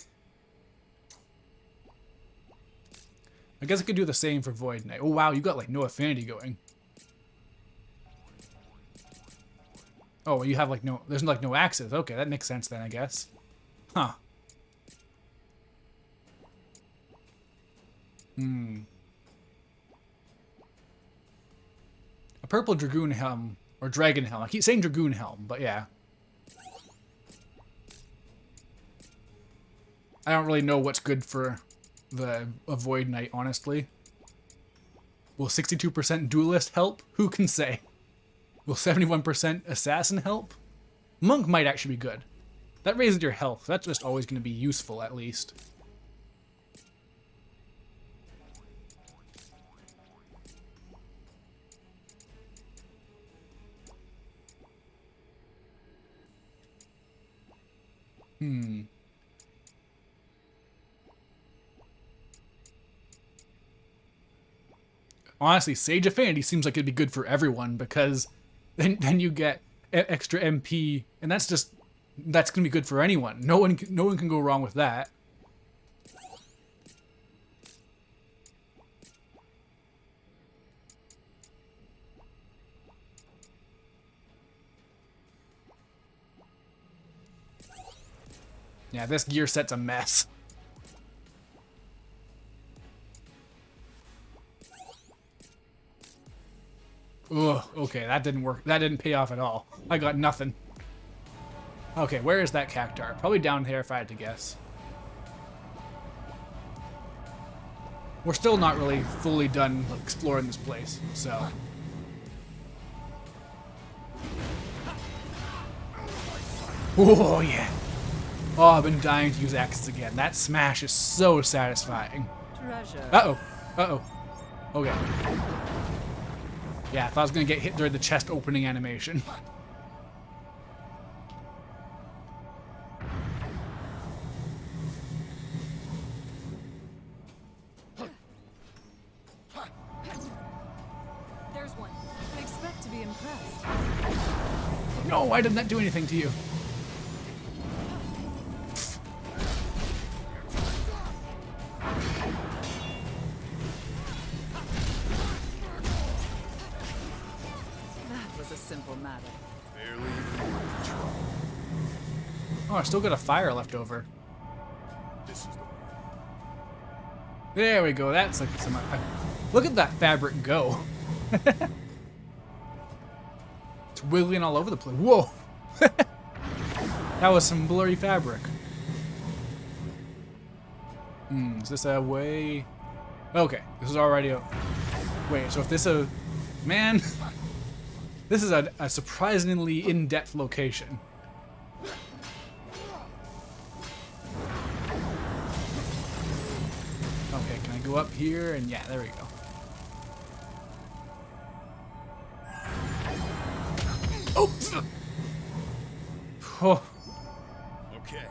I guess I could do the same for Void Knight. Oh wow, you got like no affinity going. Oh, well, you have like there's like no axes. Okay, that makes sense then, I guess. Huh. A purple Dragoon Helm, or Dragon Helm. I keep saying Dragoon Helm, but yeah. I don't really know what's good for a Void Knight, honestly. Will 62% Duelist help? Who can say? Will 71% Assassin help? Monk might actually be good. That raises your health. That's just always going to be useful, at least. Honestly, Sage Affinity seems like it'd be good for everyone because then you get extra MP, and that's gonna be good for anyone. No one can go wrong with that. Yeah, this gear set's a mess. Ugh, okay, that didn't work. That didn't pay off at all. I got nothing. Okay, where is that cactuar? Probably down here if I had to guess. We're still not really fully done exploring this place, so... Oh, yeah. Oh, I've been dying to use axes again. That smash is so satisfying. Treasure. Uh-oh. Uh-oh. Okay. Yeah, I thought I was going to get hit during the chest opening animation. There's one. I expect to be impressed. No, why didn't that do anything to you? That was a simple matter. Barely even worth the trouble. Oh, I still got a fire left over. This is the There we go. That's like some. Look at that fabric go. It's wiggling all over the place. Whoa. That was some blurry fabric. Is this a way? Okay, this is already a... Wait, so if this is a... Man, this is a surprisingly in-depth location. Okay, can I go up here? And yeah, there we go. Oh! Oh. Okay.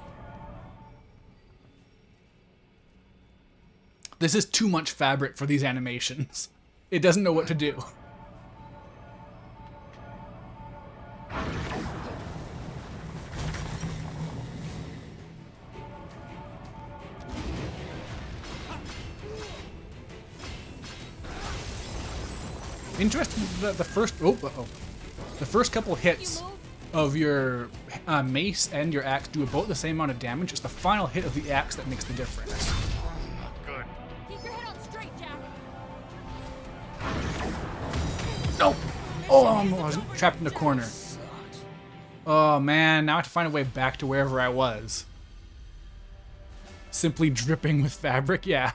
This is too much fabric for these animations. It doesn't know what to do. Interesting that the first the first couple hits of your mace and your axe do about the same amount of damage. It's the final hit of the axe that makes the difference. Good. Keep your head on straight, Jack. No! Oh, I was trapped in the corner. Oh man, now I have to find a way back to wherever I was. Simply dripping with fabric, yeah.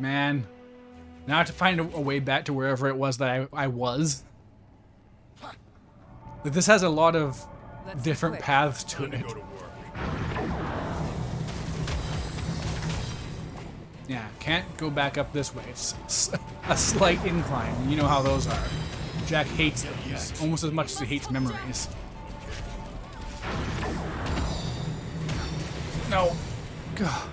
Man, now I have to find a way back to wherever it was that I was. But this has a lot of different paths to it. Yeah, can't go back up this way. It's a slight incline. You know how those are. Jack hates those almost as much as he hates memories. No. God.